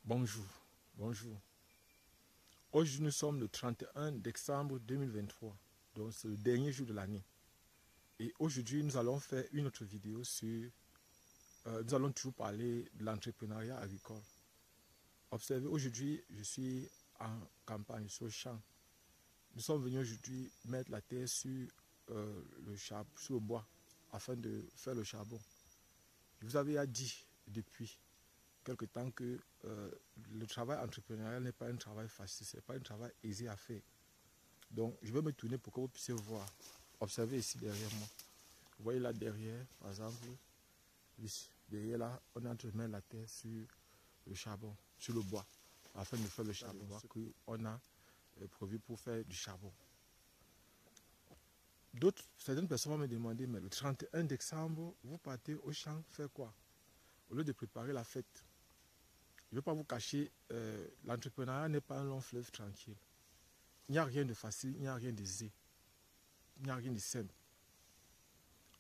Bonjour, bonjour. Aujourd'hui, nous sommes le 31 décembre 2023, donc c'est le dernier jour de l'année. Et aujourd'hui, nous allons faire une autre vidéo sur... nous allons toujours parler de l'entrepreneuriat agricole. Observez, aujourd'hui, je suis en campagne, sur le champ. Nous sommes venus aujourd'hui mettre la terre sur sur le bois, afin de faire le charbon. Je vous avais dit depuis quelque temps que le travail entrepreneurial n'est pas un travail facile, ce n'est pas un travail aisé à faire. Donc, je vais me tourner pour que vous puissiez voir. Observez ici derrière moi. Vous voyez là derrière, par exemple, ici, derrière là, on est en train de mettre la terre sur le charbon, sur le bois, afin de faire le charbon qu'on a prévu pour faire du charbon. Certaines personnes vont me demander, mais le 31 décembre, vous partez au champ faire quoi? Au lieu de préparer la fête. Je ne vais pas vous cacher, l'entrepreneuriat n'est pas un long fleuve tranquille. Il n'y a rien de facile, il n'y a rien d'aisé. Il n'y a rien de simple.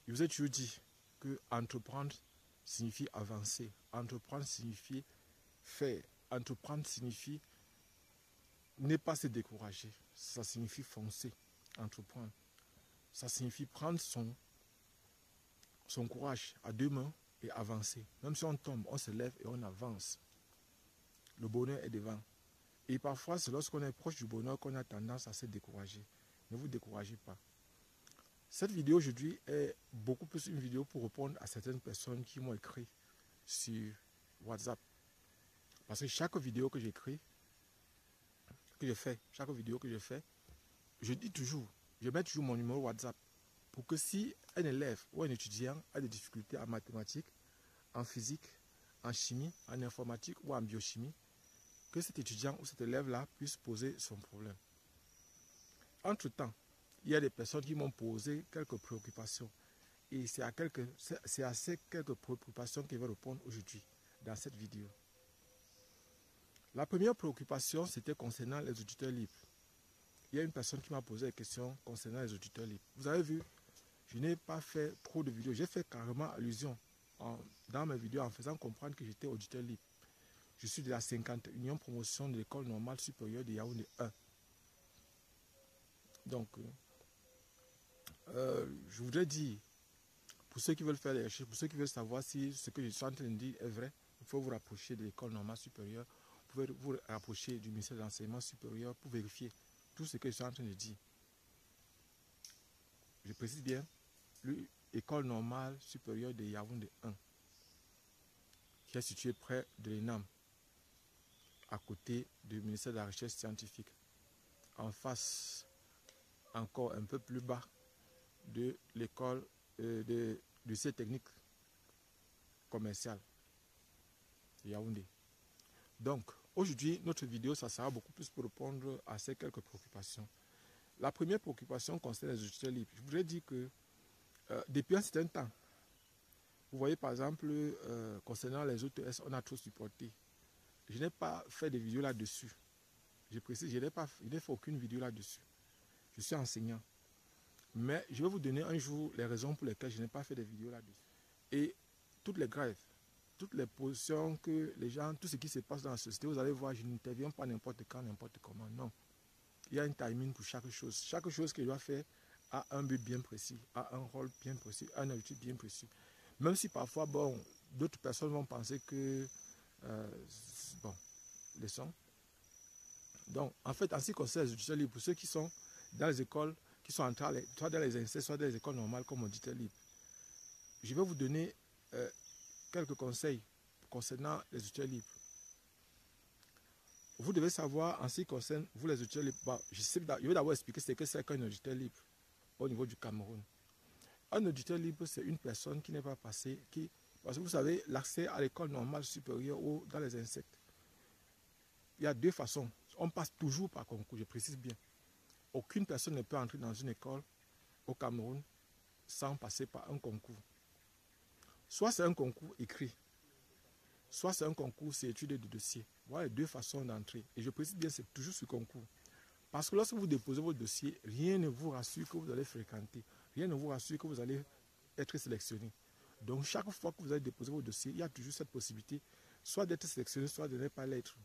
Je vous ai toujours dit que entreprendre signifie avancer. Entreprendre signifie faire. Entreprendre signifie ne pas se décourager. Ça signifie foncer. Entreprendre. Ça signifie prendre son courage à deux mains et avancer. Même si on tombe, on se lève et on avance. Le bonheur est devant. Et parfois, c'est lorsqu'on est proche du bonheur qu'on a tendance à se décourager. Ne vous découragez pas. Cette vidéo aujourd'hui est beaucoup plus une vidéo pour répondre à certaines personnes qui m'ont écrit sur WhatsApp. Parce que chaque vidéo que j'écris, chaque vidéo que je fais, je dis toujours, je mets toujours mon numéro WhatsApp pour que si un élève ou un étudiant a des difficultés en mathématiques, en physique, en chimie, en informatique ou en biochimie, que cet étudiant ou cet élève-là puisse poser son problème. Entre-temps, il y a des personnes qui m'ont posé quelques préoccupations. Et c'est à ces quelques préoccupations que je vais répondre aujourd'hui dans cette vidéo. La première préoccupation, c'était concernant les auditeurs libres. Il y a une personne qui m'a posé des questions concernant les auditeurs libres. Vous avez vu, je n'ai pas fait trop de vidéos. J'ai fait carrément allusion dans mes vidéos en faisant comprendre que j'étais auditeur libre. Je suis de la 51e promotion de l'école normale supérieure de Yaoundé 1. Donc, je voudrais dire, pour ceux qui veulent faire des recherches, pour ceux qui veulent savoir si ce que je suis en train de dire est vrai, il faut vous rapprocher de l'école normale supérieure. Vous pouvez vous rapprocher du ministère de l'enseignement supérieur pour vérifier tout ce que je suis en train de dire. Je précise bien, l'école normale supérieure de Yaoundé 1, qui est située près de l'ENAM, à côté du ministère de la Recherche scientifique, en face, encore un peu plus bas, de l'école du lycée technique commercial de Yaoundé. Donc, aujourd'hui, notre vidéo, ça sera beaucoup plus pour répondre à ces quelques préoccupations. La première préoccupation concerne les auditeurs libres. Je voudrais dire que depuis un certain temps, vous voyez par exemple, concernant les OTS, on a trop supporté. Je n'ai pas fait de vidéo là-dessus. Je précise, je n'ai fait aucune vidéo là-dessus. Je suis enseignant. Mais je vais vous donner un jour les raisons pour lesquelles je n'ai pas fait de vidéo là-dessus. Et toutes les grèves, toutes les positions que les gens, tout ce qui se passe dans la société, vous allez voir, je n'interviens pas n'importe quand, n'importe comment. Non. Il y a un timing pour chaque chose. Chaque chose que je dois faire a un but bien précis, a un rôle bien précis, a un objectif bien précis. Même si parfois, bon, d'autres personnes vont penser que, bon, laissons. Donc, en fait, en ce qui concerne les auditeurs libres, pour ceux qui sont dans les écoles, qui sont en train, soit dans les INSEE, soit dans les écoles normales comme auditeurs libres, je vais vous donner quelques conseils concernant les auditeurs libres. Vous devez savoir, en ce qui concerne vous les auditeurs libres, bon, je vais d'abord expliquer ce que c'est qu'un auditeur libre au niveau du Cameroun. Un auditeur libre, c'est une personne qui n'est pas passée, parce que vous savez, l'accès à l'école normale supérieure ou dans les insectes, il y a deux façons. On passe toujours par concours, je précise bien. Aucune personne ne peut entrer dans une école au Cameroun sans passer par un concours. Soit c'est un concours écrit, soit c'est un concours, c'est étude de dossier. Voilà les deux façons d'entrer. Et je précise bien, c'est toujours ce concours. Parce que lorsque vous déposez votre dossier, rien ne vous rassure que vous allez fréquenter. Rien ne vous rassure que vous allez être sélectionné. Donc chaque fois que vous allez déposer votre dossier, il y a toujours cette possibilité soit d'être sélectionné, soit de ne pas l'être.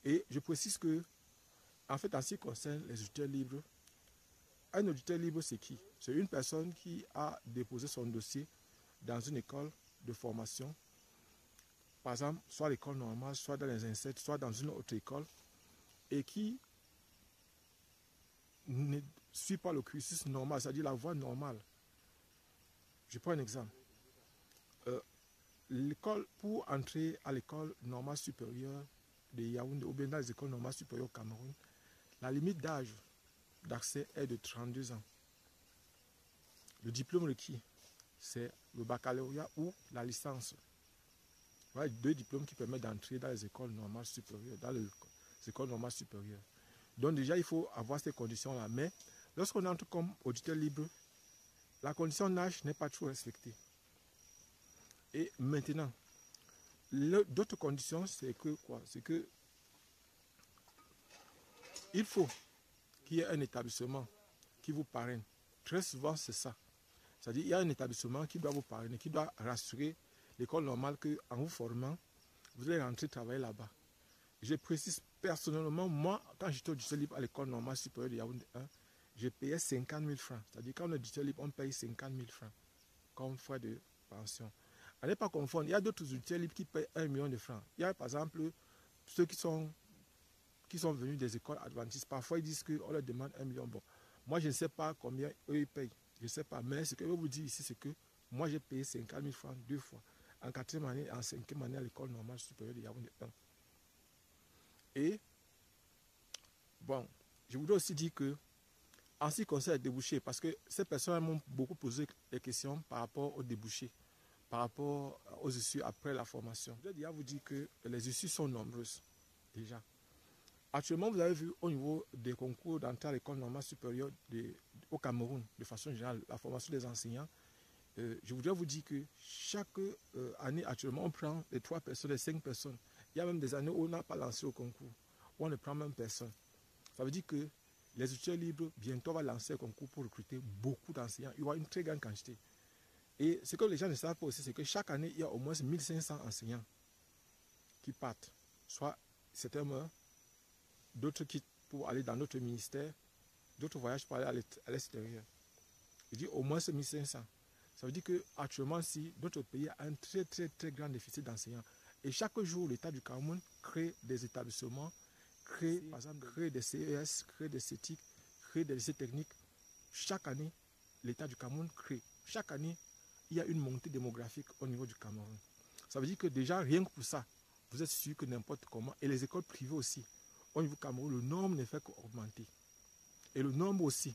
Et je précise que, en fait, en ce qui concerne les auditeurs libres, un auditeur libre, c'est qui? C'est une personne qui a déposé son dossier dans une école de formation, par exemple, soit l'école normale, soit dans les INSET, soit dans une autre école, et qui ne suit pas le cursus normal, c'est-à-dire la voie normale. Je prends un exemple. Pour entrer à l'école normale supérieure de Yaoundé, ou bien dans les écoles normales supérieures au Cameroun, la limite d'âge d'accès est de 32 ans. Le diplôme requis, c'est le baccalauréat ou la licence. Voilà, deux diplômes qui permettent d'entrer dans les écoles normales supérieures, Donc déjà, il faut avoir ces conditions-là. Mais lorsqu'on entre comme auditeur libre, la condition d'âge n'est pas trop respectée. Et maintenant, d'autres conditions, c'est que quoi? C'est que il faut qu'il y ait un établissement qui vous parraine. Très souvent, c'est ça. C'est-à-dire qu'il y a un établissement qui doit vous parrainer, qui doit rassurer l'école normale qu'en vous formant, vous allez rentrer travailler là-bas. Je précise personnellement, moi, quand j'étais auditeur libre à l'école normale supérieure de Yaoundé 1, je payais 50 000 francs. C'est-à-dire quand on est auditeur libre, on paye 50 000 francs comme frais de pension. À ne pas confondre, il y a d'autres auditeurs libres qui payent 1 million de francs. Il y a par exemple ceux qui sont venus des écoles adventistes. Parfois, ils disent qu'on leur demande 1 million. Bon, moi, je ne sais pas combien eux ils payent. Je ne sais pas. Mais ce que je veux vous dire ici, c'est que moi, j'ai payé 50 000 francs 2 fois. En 4e année et en 5e année à l'école normale supérieure de Yaoundé 1. Et, bon, je voudrais aussi dire que, en ce qui concerne les débouchés, parce que ces personnes m'ont beaucoup posé des questions par rapport aux débouchés, par rapport aux issues après la formation. Je voudrais déjà vous dire que les issues sont nombreuses, déjà. Actuellement, vous avez vu au niveau des concours d'entrée à l'école normale supérieure au Cameroun, de façon générale, la formation des enseignants, je voudrais vous dire que chaque année, actuellement, on prend les 3 personnes, les 5 personnes. Il y a même des années où on n'a pas lancé au concours, où on ne prend même personne. Ça veut dire que les étudiants libres, bientôt, vont lancer un concours pour recruter beaucoup d'enseignants. Il y aura une très grande quantité. Et ce que les gens ne savent pas aussi, c'est que chaque année, il y a au moins 1500 enseignants qui partent. Soit certains meurent, d'autres quittent pour aller dans notre ministère, d'autres voyagent pour aller à l'extérieur. Je dis au moins 1500. Ça veut dire qu'actuellement, si notre pays a un très très grand déficit d'enseignants, et chaque jour, l'État du Cameroun crée des établissements, par exemple, crée des CES, crée des CETIC, crée des lycées techniques. Chaque année, l'État du Cameroun crée. Chaque année, il y a une montée démographique au niveau du Cameroun. Ça veut dire que déjà, rien que pour ça, vous êtes sûr que n'importe comment, et les écoles privées aussi, au niveau du Cameroun, le nombre ne fait qu'augmenter. Et le nombre aussi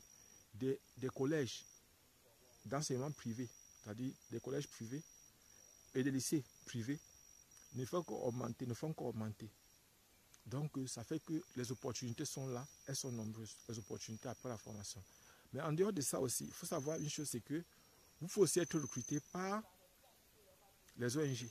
des collèges d'enseignement privé, c'est-à-dire des collèges privés et des lycées privés, ne font qu'augmenter. Donc, ça fait que les opportunités sont là, elles sont nombreuses, les opportunités après la formation. Mais en dehors de ça aussi, il faut savoir une chose, c'est que vous faut aussi être recruté par les ONG.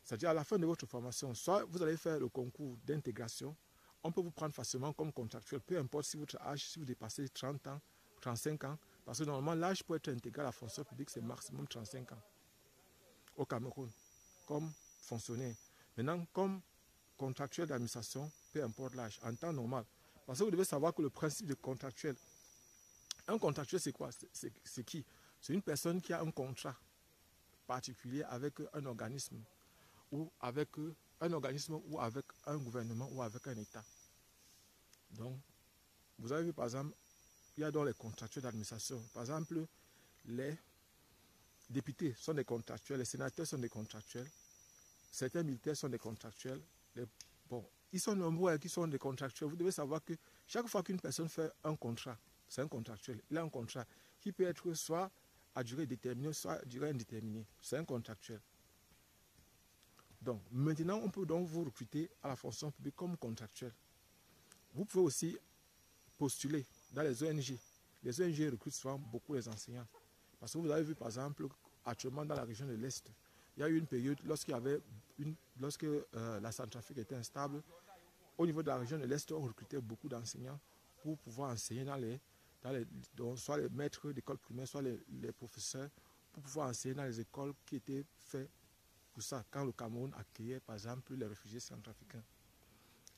C'est-à-dire à la fin de votre formation, soit vous allez faire le concours d'intégration, on peut vous prendre facilement comme contractuel, peu importe si votre âge, si vous dépassez 30 ans, 35 ans, parce que normalement l'âge pour être intégré à la fonction publique, c'est maximum 35 ans au Cameroun, comme fonctionnaire. Maintenant, comme contractuel d'administration, peu importe l'âge, en temps normal. Parce que vous devez savoir que le principe de contractuel, un contractuel c'est quoi? C'est qui? C'est une personne qui a un contrat particulier avec un organisme ou avec un gouvernement ou avec un État. Donc, vous avez vu par exemple, il y a dans les contractuels d'administration, par exemple, les députés sont des contractuels, les sénateurs sont des contractuels, certains militaires sont des contractuels. Ils sont nombreux qui sont des contractuels. Vous devez savoir que chaque fois qu'une personne fait un contrat, c'est un contractuel. Il a un contrat qui peut être soit à durée déterminée, soit à durée indéterminée. C'est un contractuel. Donc, maintenant, on peut donc vous recruter à la fonction publique comme contractuel. Vous pouvez aussi postuler dans les ONG. Les ONG recrutent souvent beaucoup les enseignants. Parce que vous avez vu, par exemple, actuellement dans la région de l'Est, il y a eu une période lorsque la Centrafrique était instable. Au niveau de la région de l'Est, on recrutait beaucoup d'enseignants pour pouvoir enseigner soit les maîtres d'école primaire, soit les professeurs, pour pouvoir enseigner dans les écoles qui étaient faites pour ça quand le Cameroun accueillait par exemple les réfugiés centrafricains.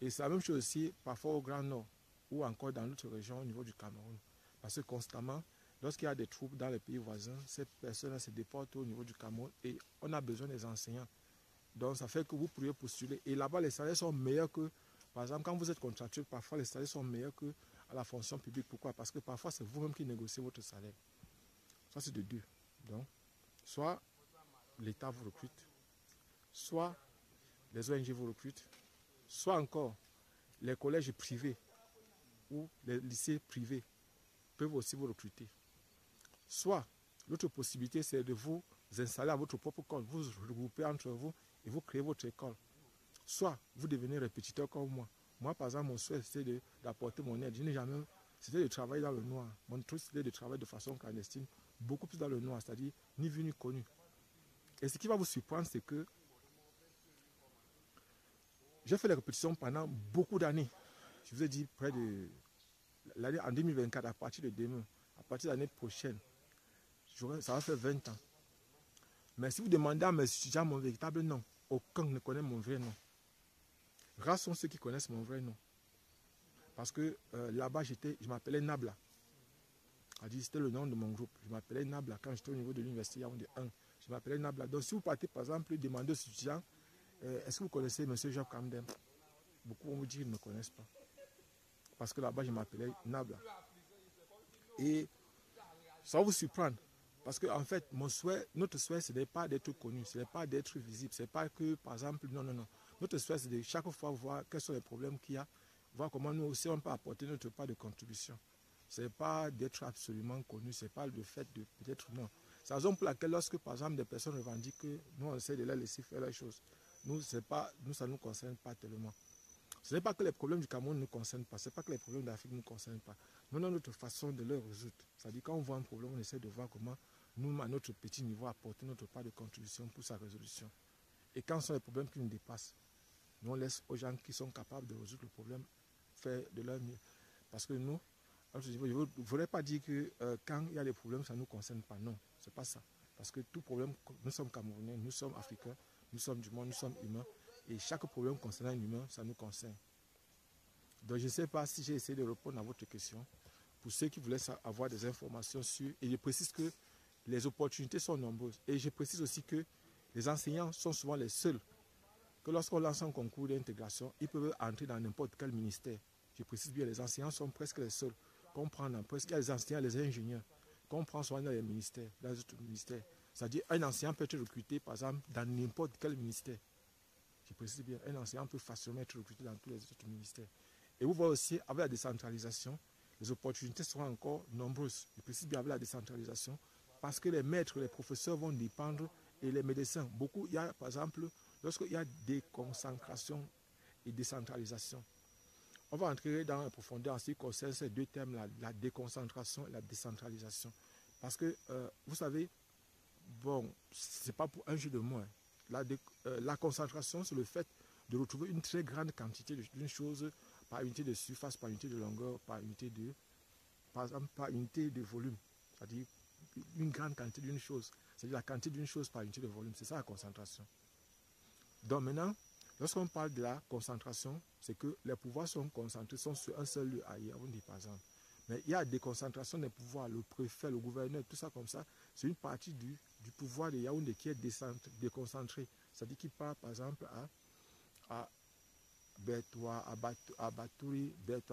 Et c'est la même chose aussi parfois au Grand Nord ou encore dans d'autres régions au niveau du Cameroun. Parce que constamment, lorsqu'il y a des troupes dans les pays voisins, ces personnes se déportent au niveau du Cameroun et on a besoin des enseignants. Donc ça fait que vous pourriez postuler. Et là-bas, les salaires sont meilleurs que, par exemple, quand vous êtes contractuel, parfois les salaires sont meilleurs que à la fonction publique. Pourquoi? Parce que parfois c'est vous-même qui négociez votre salaire. Ça c'est de deux. Donc, soit l'État vous recrute, soit les ONG vous recrutent, soit encore les collèges privés ou les lycées privés peuvent aussi vous recruter. Soit l'autre possibilité, c'est de vous installer à votre propre compte, vous regrouper entre vous et vous créez votre école. Soit vous devenez répétiteur comme moi. Moi, par exemple, mon souhait, c'était d'apporter mon aide. Je n'ai jamais... C'était de travailler dans le noir. Mon truc, c'était de travailler de façon clandestine, beaucoup plus dans le noir, c'est-à-dire ni vu ni connu. Et ce qui va vous surprendre, c'est que j'ai fait les répétitions pendant beaucoup d'années. Je vous ai dit près de l'année en 2024, à partir de demain, à partir de l'année prochaine, ça va faire 20 ans. Mais si vous demandez à mes étudiants mon véritable nom, aucun ne connaît mon vrai nom. Rares sont ceux qui connaissent mon vrai nom. Parce que là-bas, je m'appelais Nabla. C'était le nom de mon groupe. Je m'appelais Nabla quand j'étais au niveau de l'université Yaoundé 1. Je m'appelais Nabla. Donc si vous partez par exemple demander aux étudiants, est-ce que vous connaissez M. Job Kamdem? Beaucoup vont vous dire qu'ils ne me connaissent pas. Parce que là-bas, je m'appelais Nabla. Et ça va vous surprendre. Parce que en fait, notre souhait, ce n'est pas d'être connu, ce n'est pas d'être visible, ce n'est pas que, par exemple, non. Notre souhait, c'est de chaque fois voir quels sont les problèmes qu'il y a, voir comment nous aussi on peut apporter notre part de contribution. Ce n'est pas d'être absolument connu, ce n'est pas le fait de peut-être non. C'est la raison pour laquelle lorsque, par exemple, des personnes revendiquent que nous, on essaie de les laisser faire les choses, nous, ça ne nous concerne pas tellement. Ce n'est pas que les problèmes du Cameroun ne nous concernent pas, ce n'est pas que les problèmes d'Afrique ne nous concernent pas. Nous avons notre façon de les résoudre. C'est-à-dire quand on voit un problème, on essaie de voir comment nous, à notre petit niveau, apporter notre part de contribution pour sa résolution. Et quand ce sont les problèmes qui nous dépassent, nous on laisse aux gens qui sont capables de résoudre le problème faire de leur mieux. Parce que nous, je ne voudrais pas dire que quand il y a des problèmes, ça ne nous concerne pas. Non, ce n'est pas ça. Parce que tout problème, nous sommes Camerounais, nous sommes Africains, nous sommes du monde, nous sommes humains. Et chaque problème concernant un humain, ça nous concerne. Donc je ne sais pas si j'ai essayé de répondre à votre question. Pour ceux qui voulaient avoir des informations sur... Et je précise que les opportunités sont nombreuses. Et je précise aussi que les enseignants sont souvent les seuls. Que lorsqu'on lance un concours d'intégration, ils peuvent entrer dans n'importe quel ministère. Je précise bien, les enseignants sont presque les seuls. Qu'on prend dans presque, il y a les enseignants, les ingénieurs. Qu'on prend souvent dans les ministères, dans les autres ministères. C'est-à-dire un enseignant peut être recruté, par exemple, dans n'importe quel ministère. Je précise bien, un enseignant peut facilement être recruté dans tous les autres ministères. Et vous voyez aussi, avec la décentralisation, les opportunités seront encore nombreuses. Je précise bien avec la décentralisation, parce que les maîtres, les professeurs vont dépendre, et les médecins. Beaucoup, il y a, par exemple, lorsqu'il y a déconcentration et décentralisation, on va entrer dans la profondeur en ce qui concerne ces deux termes, la déconcentration et la décentralisation. Parce que, vous savez, bon, ce n'est pas pour un jeu de mots. La concentration, c'est le fait de retrouver une très grande quantité d'une chose par unité de surface, par unité de longueur, par exemple, par unité de volume. C'est-à-dire une grande quantité d'une chose. C'est-à-dire la quantité d'une chose par unité de volume. C'est ça la concentration. Donc maintenant, lorsqu'on parle de la concentration, c'est que les pouvoirs sont concentrés, sont sur un seul lieu à Yaoundé, par exemple. Mais il y a des concentrations des pouvoirs, le préfet, le gouverneur, tout ça comme ça. C'est une partie du pouvoir de Yaoundé qui est déconcentré. C'est-à-dire qu'il part, par exemple, à Bertoua, à Batouri,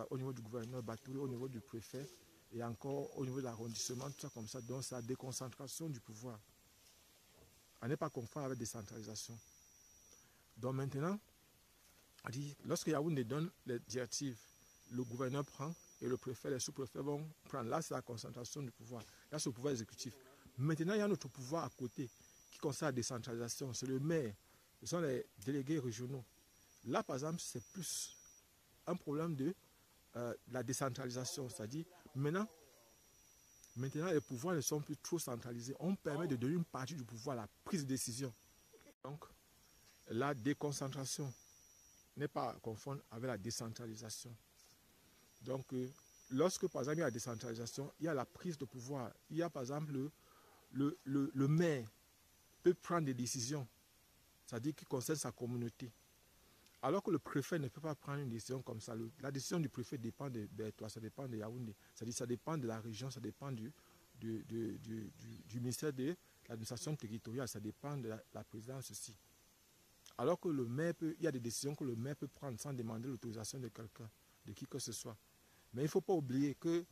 au niveau du gouverneur, Batouri au niveau du préfet, et encore au niveau de l'arrondissement, tout ça comme ça. Donc c'est la déconcentration du pouvoir. On n'est pas conforme avec la décentralisation. Donc maintenant, lorsque Yaoundé donne les directives, le gouverneur prend et le préfet, les sous-préfets vont prendre. Là, c'est la concentration du pouvoir. Là, c'est le pouvoir exécutif. Maintenant, il y a notre pouvoir à côté qui concerne la décentralisation. C'est le maire, ce sont les délégués régionaux. Là, par exemple, c'est plus un problème de la décentralisation. C'est-à-dire, maintenant, les pouvoirs ne sont plus trop centralisés. On permet de donner une partie du pouvoir à la prise de décision. Donc, la déconcentration n'est pas confondue avec la décentralisation. Donc, lorsque, par exemple, il y a la décentralisation, il y a la prise de pouvoir. Il y a, par exemple, le maire peut prendre des décisions c'est-à-dire qui concerne sa communauté. Alors que le préfet ne peut pas prendre une décision comme ça. La décision du préfet dépend de Bertois, ça dépend de Yaoundé. C'est-à-dire ça dépend de la région, ça dépend du ministère de l'administration territoriale, ça dépend de la présidence aussi. Alors que le maire peut, il y a des décisions que le maire peut prendre sans demander l'autorisation de quelqu'un, de qui que ce soit. Mais il ne faut pas oublier que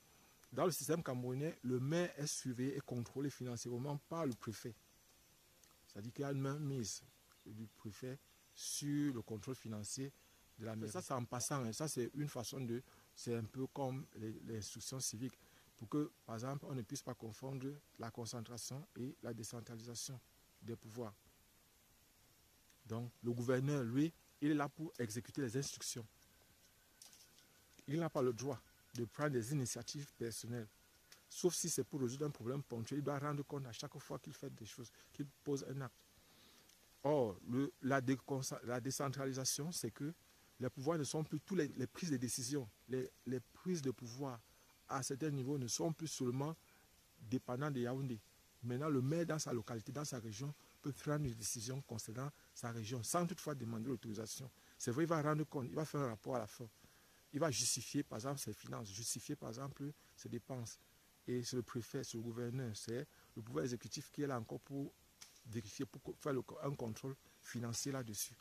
dans le système camerounais, le maire est surveillé et contrôlé financièrement par le préfet. C'est-à-dire qu'il y a une main mise du préfet sur le contrôle financier de la mairie. Ça, c'est en passant. Hein. Ça, c'est une façon de... C'est un peu comme les instructions civiques. Pour que, par exemple, on ne puisse pas confondre la concentration et la décentralisation des pouvoirs. Donc, le gouverneur, lui, il est là pour exécuter les instructions. Il n'a pas le droit de prendre des initiatives personnelles. Sauf si c'est pour résoudre un problème ponctuel. Il doit rendre compte à chaque fois qu'il fait des choses, qu'il pose un acte. Or, la décentralisation, c'est que les pouvoirs ne sont plus, tous les prises de décision, les prises de pouvoir à certains niveaux ne sont plus seulement dépendants de Yaoundé. Maintenant, le maire dans sa localité, dans sa région, peut prendre une décision concernant sa région sans toutefois demander l'autorisation. C'est vrai, il va rendre compte, il va faire un rapport à la fin. Il va justifier, par exemple, ses finances, justifier, par exemple, ses dépenses. Et c'est le préfet, c'est le gouverneur, c'est le pouvoir exécutif qui est là encore pour vérifier, pour faire un contrôle financier là-dessus.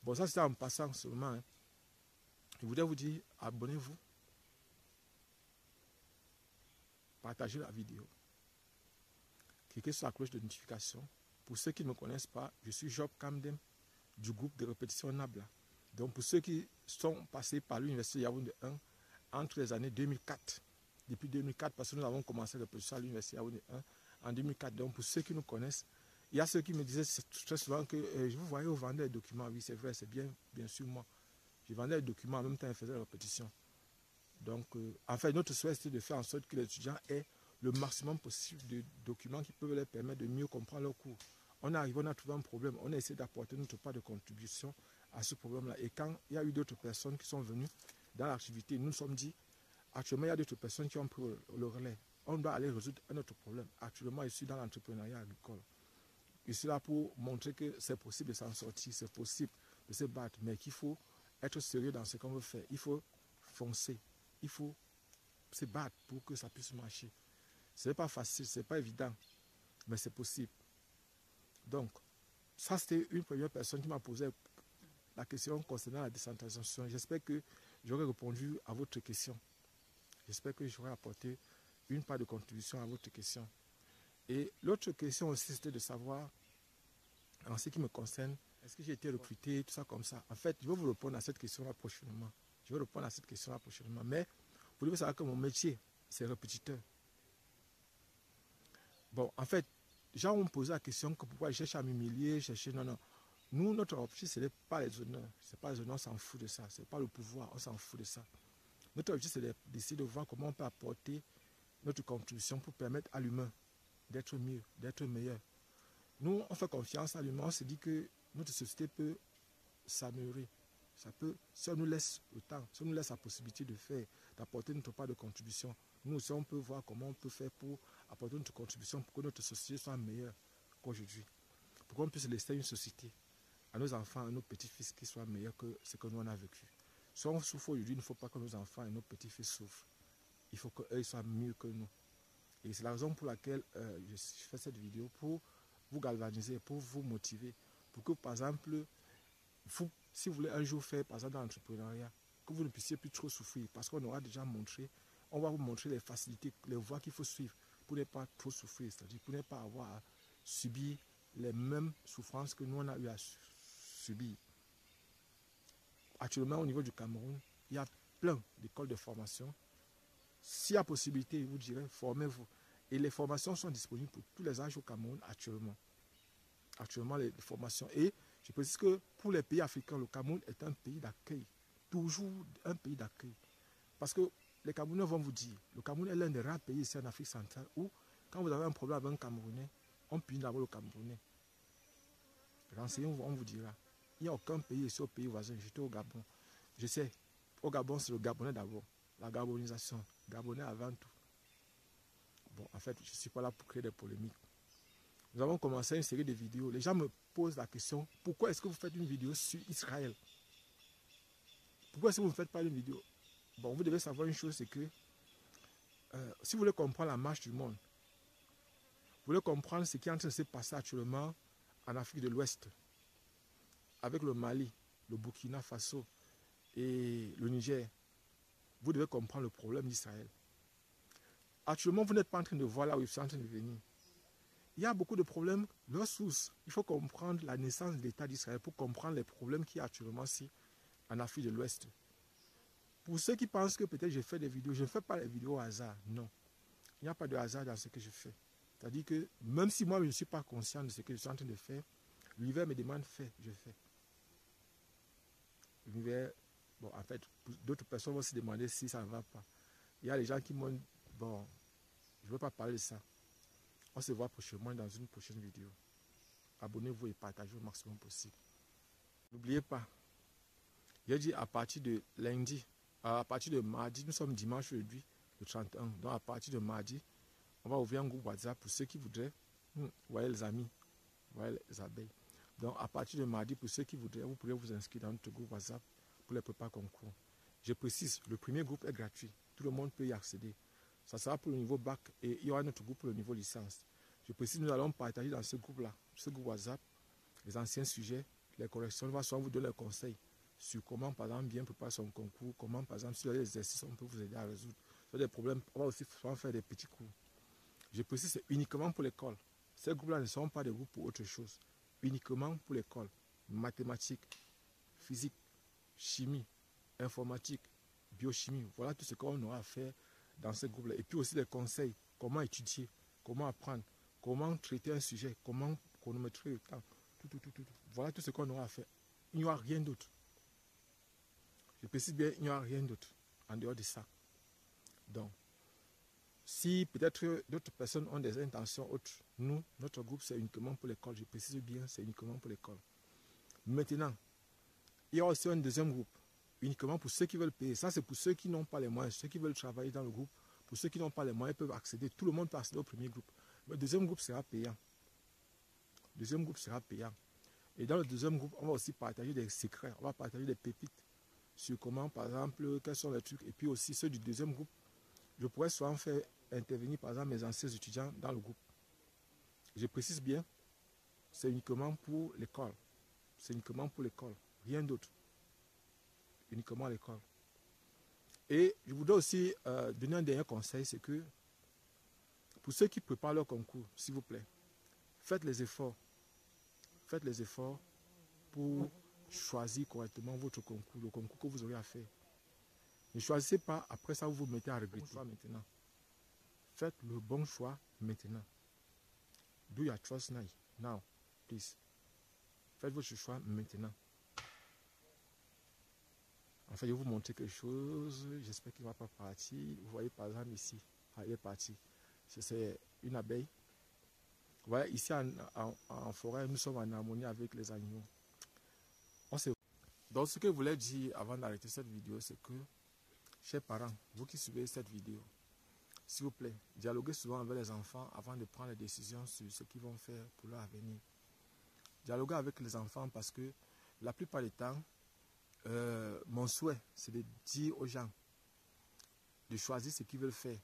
Bon, ça c'est en passant seulement. Hein. Je voudrais vous dire, abonnez-vous, partagez la vidéo, cliquez sur la cloche de notification. Pour ceux qui ne me connaissent pas, je suis Job Kamdem du groupe de répétition Nabla. Donc pour ceux qui sont passés par l'université Yaoundé 1 entre les années 2004, depuis 2004, parce que nous avons commencé la répétition à l'université Yaoundé 1 en 2004. Donc pour ceux qui nous connaissent, il y a ceux qui me disaient très souvent que je vous voyais, vous vendez des documents. Oui, c'est vrai, c'est bien sûr moi. Je vendais des documents en même temps, je faisais la répétition. Donc, en fait, notre souhait, c'était de faire en sorte que les étudiants aient le maximum possible de documents qui peuvent leur permettre de mieux comprendre leur cours. On est arrivé, on a trouvé un problème, on a essayé d'apporter notre part de contribution à ce problème-là. Et quand il y a eu d'autres personnes qui sont venues dans l'activité, nous nous sommes dit, actuellement, il y a d'autres personnes qui ont pris le relais. On doit aller résoudre un autre problème. Actuellement, je suis dans l'entrepreneuriat agricole. Je suis là pour montrer que c'est possible de s'en sortir, c'est possible de se battre, mais qu'il faut être sérieux dans ce qu'on veut faire. Il faut foncer, il faut se battre pour que ça puisse marcher. Ce n'est pas facile, ce n'est pas évident, mais c'est possible. Donc, ça c'était une première personne qui m'a posé la question concernant la décentralisation. J'espère que j'aurai répondu à votre question. J'espère que j'aurai apporté une part de contribution à votre question. Et l'autre question aussi, c'était de savoir, en ce qui me concerne, est-ce que j'ai été recruté, tout ça comme ça. En fait, je vais vous répondre à cette question-là prochainement. Mais vous devez savoir que mon métier, c'est répétiteur. Bon, en fait, les gens ont posé la question que pourquoi je cherche à m'humilier, non. Nous, notre objectif, ce n'est pas les honneurs. C'est pas les honneurs, on s'en fout de ça. Ce n'est pas le pouvoir, on s'en fout de ça. Notre objectif, c'est d'essayer de voir comment on peut apporter notre contribution pour permettre à l'humain d'être mieux, d'être meilleur. Nous, on fait confiance à l'humain, on se dit que notre société peut s'améliorer. Ça peut, si on nous laisse le temps, si on nous laisse la possibilité de faire, d'apporter notre part de contribution, nous aussi, on peut voir comment on peut faire pour apporter notre contribution pour que notre société soit meilleure qu'aujourd'hui. Pour qu'on puisse laisser une société à nos enfants, à nos petits-fils qui soient meilleurs que ce que nous on a vécu. Si on souffre aujourd'hui, il ne faut pas que nos enfants et nos petits-fils souffrent. Il faut qu'eux soient mieux que nous. Et c'est la raison pour laquelle je fais cette vidéo, pour vous galvaniser, pour vous motiver, pour que, par exemple, vous, si vous voulez un jour faire, par exemple, dans l'entrepreneuriat, que vous ne puissiez plus trop souffrir, parce qu'on aura déjà montré, on va vous montrer les facilités, les voies qu'il faut suivre pour ne pas trop souffrir, c'est-à-dire pour ne pas avoir à subir les mêmes souffrances que nous, on a eu à subir. Actuellement, au niveau du Cameroun, il y a plein d'écoles de formation. S'il y a possibilité, je vous dirais, formez-vous. Et les formations sont disponibles pour tous les âges au Cameroun actuellement. Actuellement, les formations. Et je précise que pour les pays africains, le Cameroun est un pays d'accueil. Toujours un pays d'accueil. Parce que les Camerounais vont vous dire, le Cameroun est l'un des rares pays ici en Afrique centrale où, quand vous avez un problème avec un Camerounais, on punit d'abord le Camerounais. Renseignez-vous, on vous dira. Il n'y a aucun pays ici au pays voisin. J'étais au Gabon. Je sais, au Gabon, c'est le Gabonais d'abord. La gabonisation. Gabonais avant tout. Bon, en fait, je ne suis pas là pour créer des polémiques. nous avons commencé une série de vidéos. Les gens me posent la question, pourquoi est-ce que vous faites une vidéo sur Israël? Pourquoi est-ce que vous ne faites pas une vidéo? Bon, vous devez savoir une chose, c'est que si vous voulez comprendre la marche du monde, vous voulez comprendre ce qui est en train de se passer actuellement en Afrique de l'Ouest, avec le Mali, le Burkina Faso et le Niger, vous devez comprendre le problème d'Israël. Actuellement, vous n'êtes pas en train de voir là où ils sont en train de venir. Il y a beaucoup de problèmes, leur source. Il faut comprendre la naissance de l'État d'Israël pour comprendre les problèmes qu'il y a actuellement ici en Afrique de l'Ouest. Pour ceux qui pensent que peut-être je fais des vidéos, je ne fais pas les vidéos au hasard. Non. Il n'y a pas de hasard dans ce que je fais. C'est-à-dire que même si moi je ne suis pas conscient de ce que je suis en train de faire, l'univers me demande fais, je fais. L'univers, bon, en fait, d'autres personnes vont se demander si ça ne va pas. Il y a des gens qui m'ont dit, bon, je ne veux pas parler de ça. On se voit prochainement dans une prochaine vidéo. Abonnez-vous et partagez au maximum possible. N'oubliez pas, j'ai dit à partir de lundi, à partir de mardi, nous sommes dimanche aujourd'hui, le 31. Donc à partir de mardi, on va ouvrir un groupe WhatsApp pour ceux qui voudraient. Vous voyez les amis, vous voyez les abeilles. Donc à partir de mardi, pour ceux qui voudraient, vous pourrez vous inscrire dans notre groupe WhatsApp pour les préparer concours. Je précise, le premier groupe est gratuit. Tout le monde peut y accéder. Ça sera pour le niveau bac et il y aura notre groupe pour le niveau licence. Je précise, nous allons partager dans ce groupe-là, ce groupe WhatsApp, les anciens sujets, les corrections. On va souvent vous donner des conseils sur comment, par exemple, bien préparer son concours, comment, par exemple, sur les exercices, on peut vous aider à résoudre. Sur des problèmes, on va aussi souvent faire des petits cours. Je précise, c'est uniquement pour l'école. Ces groupes-là ne sont pas des groupes pour autre chose. Uniquement pour l'école. Mathématiques, physique, chimie, informatique, biochimie. Voilà tout ce qu'on aura à faire dans ce groupe-là. Et puis aussi des conseils. Comment étudier, comment apprendre, comment traiter un sujet, comment chronométrer le temps. Tout. Voilà tout ce qu'on aura à faire. Il n'y aura rien d'autre. Je précise bien, il n'y aura rien d'autre en dehors de ça. Donc, si peut-être d'autres personnes ont des intentions autres, nous, notre groupe, c'est uniquement pour l'école. Je précise bien, c'est uniquement pour l'école. Maintenant, il y a aussi un deuxième groupe, uniquement pour ceux qui veulent payer. Ça, c'est pour ceux qui n'ont pas les moyens, ceux qui veulent travailler dans le groupe. Pour ceux qui n'ont pas les moyens, peuvent accéder. Tout le monde peut accéder au premier groupe. Le deuxième groupe sera payant. Le deuxième groupe sera payant. Et dans le deuxième groupe, on va aussi partager des secrets, on va partager des pépites sur comment, par exemple, quels sont les trucs. Et puis aussi, ceux du deuxième groupe, je pourrais souvent faire intervenir, par exemple, mes anciens étudiants dans le groupe. Je précise bien, c'est uniquement pour l'école. C'est uniquement pour l'école, rien d'autre. Uniquement à l'école. Et je voudrais aussi donner un dernier conseil, c'est que pour ceux qui préparent leur concours, s'il vous plaît, faites les efforts. Faites les efforts pour choisir correctement votre concours, le concours que vous aurez à faire. Ne choisissez pas, après ça, vous vous mettez à regretter. Maintenant. Faites le bon choix maintenant. Do your choice now, please. Faites votre choix maintenant. En fait, je vais vous montrer quelque chose. J'espère qu'il ne va pas partir. Vous voyez par exemple ici, il est parti. C'est une abeille. Vous voyez, ici en forêt, nous sommes en harmonie avec les animaux. Donc, ce que je voulais dire avant d'arrêter cette vidéo, c'est que, chers parents, vous qui suivez cette vidéo, s'il vous plaît, dialoguez souvent avec les enfants avant de prendre les décisions sur ce qu'ils vont faire pour leur avenir. Dialoguez avec les enfants parce que la plupart du temps, mon souhait, c'est de dire aux gens de choisir ce qu'ils veulent faire.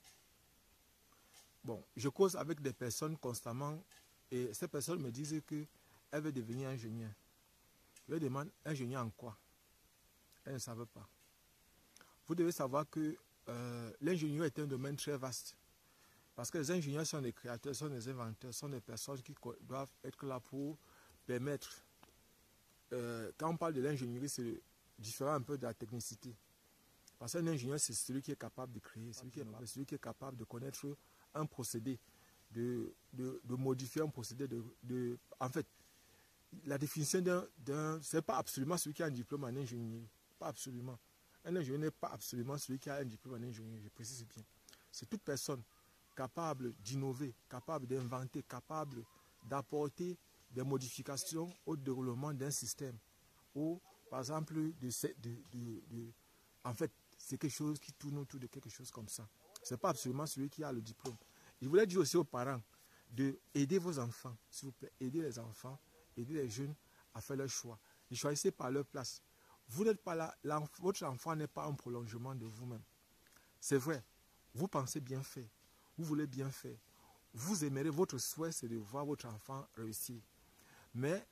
Bon, je cause avec des personnes constamment et ces personnes me disent qu'elles veulent devenir ingénieur. Je leur demande ingénieur en quoi? Elles ne savent pas. Vous devez savoir que l'ingénieur est un domaine très vaste. Parce que les ingénieurs sont des créateurs, sont des inventeurs, sont des personnes qui doivent être là pour permettre. Quand on parle de l'ingénierie, c'est différent un peu de la technicité. Parce qu'un ingénieur, c'est celui qui est capable de créer, celui qui est capable de connaître un procédé, de modifier un procédé. En fait, la définition d'un... Ce n'est pas absolument celui qui a un diplôme en ingénierie. Pas absolument. Un ingénieur n'est pas absolument celui qui a un diplôme en ingénierie, je précise bien. C'est toute personne capable d'innover, capable d'inventer, capable d'apporter des modifications au déroulement d'un système. Ou, par exemple, en fait, c'est quelque chose qui tourne autour de quelque chose comme ça. Ce n'est pas absolument celui qui a le diplôme. Je voulais dire aussi aux parents d'aider vos enfants, s'il vous plaît. Aider les enfants, aider les jeunes à faire leur choix. Ne choisissez pas leur place. Vous n'êtes pas là, votre enfant n'est pas un prolongement de vous-même. C'est vrai, vous pensez bien faire, vous voulez bien faire. Vous aimerez, votre souhait, c'est de voir votre enfant réussir. Mais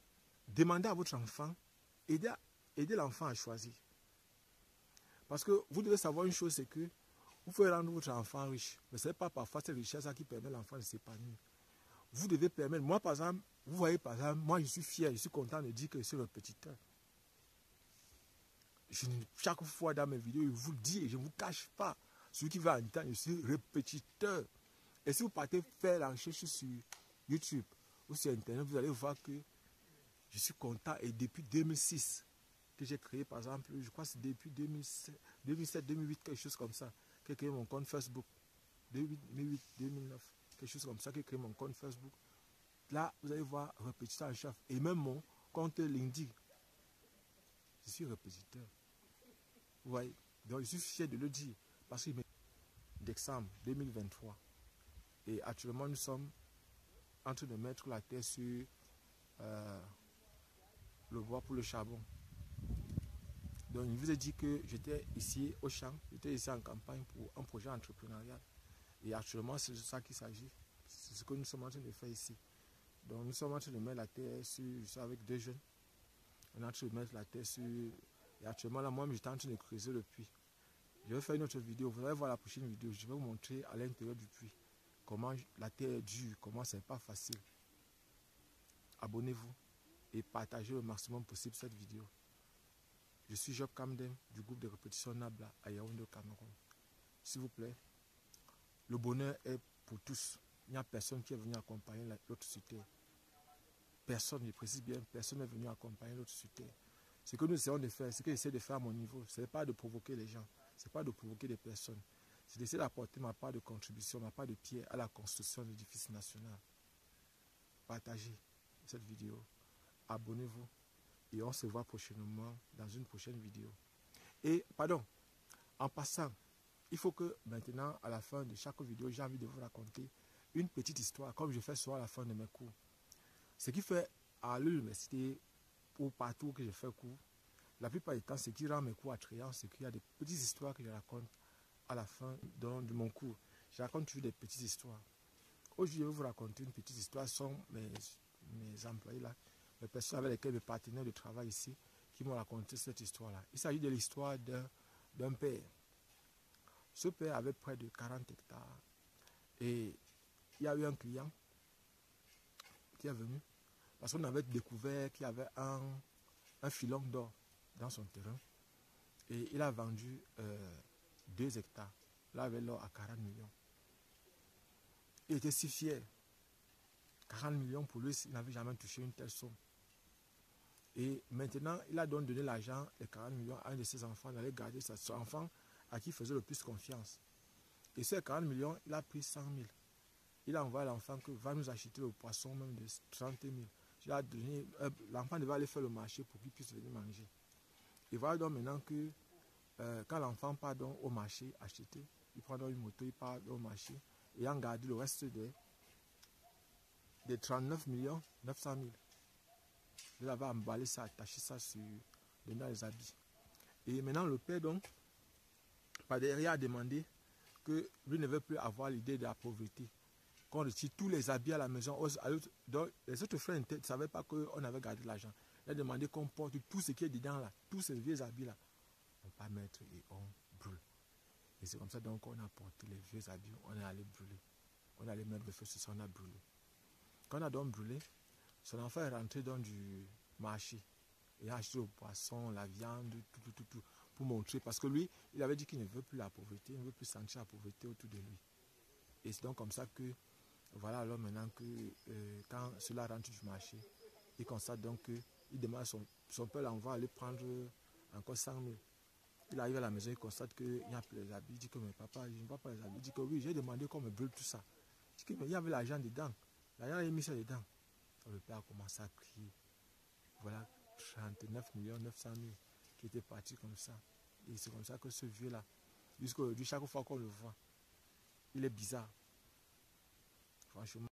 demandez à votre enfant, aidez l'enfant à choisir. Parce que vous devez savoir une chose, c'est que vous pouvez rendre votre enfant riche. Mais ce n'est pas parfois cette richesse qui permet à l'enfant de s'épanouir. Vous devez permettre, moi par exemple, vous voyez par exemple, moi je suis fier, je suis content de dire que je suis répétiteur. Chaque fois dans mes vidéos, je vous le dis et je ne vous cache pas. Celui qui va entendre, je suis répétiteur. Et si vous partez faire la recherche sur YouTube ou sur Internet, vous allez voir que je suis content. Et depuis 2006, que j'ai créé par exemple, je crois que c'est depuis 2007, 2008, quelque chose comme ça, que j'ai créé mon compte Facebook. 2008, 2009, quelque chose comme ça, que j'ai créé mon compte Facebook. Là, vous allez voir répétiteur en chef. Et même mon compte LinkedIn, je suis répétiteur. Vous voyez, donc je suis fier de le dire. Parce qu'il est décembre 2023. Et actuellement, nous sommes en train de mettre la terre sur le bois pour le charbon. Donc, je vous ai dit que j'étais ici au champ, j'étais ici en campagne pour un projet entrepreneurial. Et actuellement, c'est de ça qu'il s'agit. C'est ce que nous sommes en train de faire ici. Donc, nous sommes en train de mettre la terre sur, je suis avec 2 jeunes. On est en train de mettre la terre sur. Et actuellement, là, moi, j'étais en train de creuser le puits. Je vais faire une autre vidéo. Vous allez voir la prochaine vidéo. Je vais vous montrer à l'intérieur du puits comment la terre est dure, comment c'est pas facile. Abonnez-vous et partagez le maximum possible cette vidéo. Je suis Job Kamdem du groupe de répétition Nabla à Yaoundé au Cameroun. S'il vous plaît, le bonheur est pour tous. Il n'y a personne qui est venu accompagner l'autre sur terre. Personne, je précise bien, personne n'est venu accompagner l'autre sur terre. Ce que nous essayons de faire, ce que j'essaie de faire à mon niveau, ce n'est pas de provoquer les gens, ce n'est pas de provoquer des personnes. C'est d'essayer d'apporter ma part de contribution, ma part de pierre à la construction de l'édifice national. Partagez cette vidéo, abonnez-vous et on se voit prochainement dans une prochaine vidéo. Et, pardon, en passant, il faut que maintenant, à la fin de chaque vidéo, j'ai envie de vous raconter une petite histoire, comme je fais souvent à la fin de mes cours. Ce qui fait à l'université ou partout que je fais cours, la plupart du temps, ce qui rend mes cours attrayants, c'est qu'il y a des petites histoires que je raconte à la fin de mon cours. Je raconte toujours des petites histoires. Aujourd'hui, je vais vous raconter une petite histoire. Ce sont mes employés là, les personnes avec lesquelles mes partenaires de travail ici, qui m'ont raconté cette histoire-là. Il s'agit de l'histoire d'un père. Ce père avait près de 40 hectares. Et il y a eu un client qui est venu parce qu'on avait découvert qu'il y avait un filon d'or dans son terrain. Et il a vendu 2 hectares. Là, avec l'or à 40 millions. Il était si fier. 40 millions pour lui, il n'avait jamais touché une telle somme. Et maintenant, il a donc donné l'argent, les 40 millions, à un de ses enfants, d'aller garder son enfant à qui il faisait le plus confiance. Et ces 40 millions, il a pris 100 000. Il a envoyé l'enfant que va nous acheter le poisson même de 30 000. L'enfant devait aller faire le marché pour qu'il puisse venir manger. Et voilà donc maintenant que quand l'enfant part donc au marché acheter, il prend donc une moto, il part au marché et en garde le reste des 39 millions 900 000. Il avait emballé ça, attaché ça dans les habits. Et maintenant le père donc, par derrière a demandé que lui ne veut plus avoir l'idée de la pauvreté. Qu'on retire tous les habits à la maison. Donc les autres frères ne savaient pas qu'on avait gardé l'argent. Il a demandé qu'on porte tout ce qui est dedans là, tous ces vieux habits là. On ne peut pas mettre et on brûle. Et c'est comme ça donc qu'on a porté les vieux habits, on est allé brûler. On est allé mettre le feu sur ça, on a brûlé. Quand on a donc brûlé, son enfant est rentré dans du marché. Il a acheté le poisson, la viande, tout, pour montrer. Parce que lui, il avait dit qu'il ne veut plus la pauvreté, il ne veut plus sentir la pauvreté autour de lui. Et c'est donc comme ça que, voilà alors maintenant que quand cela rentre du marché, il constate donc qu'il demande son père l'envoie aller prendre encore 100 000. Il arrive à la maison, il constate qu'il n'y a plus les habits. Il dit que mais papa, je ne vois pas les habits. Il dit que oui, j'ai demandé qu'on me brûle tout ça. Il dit que mais il y avait l'argent dedans. L'argent, il a mis ça dedans. Donc, le père a commencé à crier. Voilà 39 millions 900 000 qui étaient partis comme ça. Et c'est comme ça que ce vieux-là, jusqu'aujourd'hui, chaque fois qu'on le voit, il est bizarre. Franchement.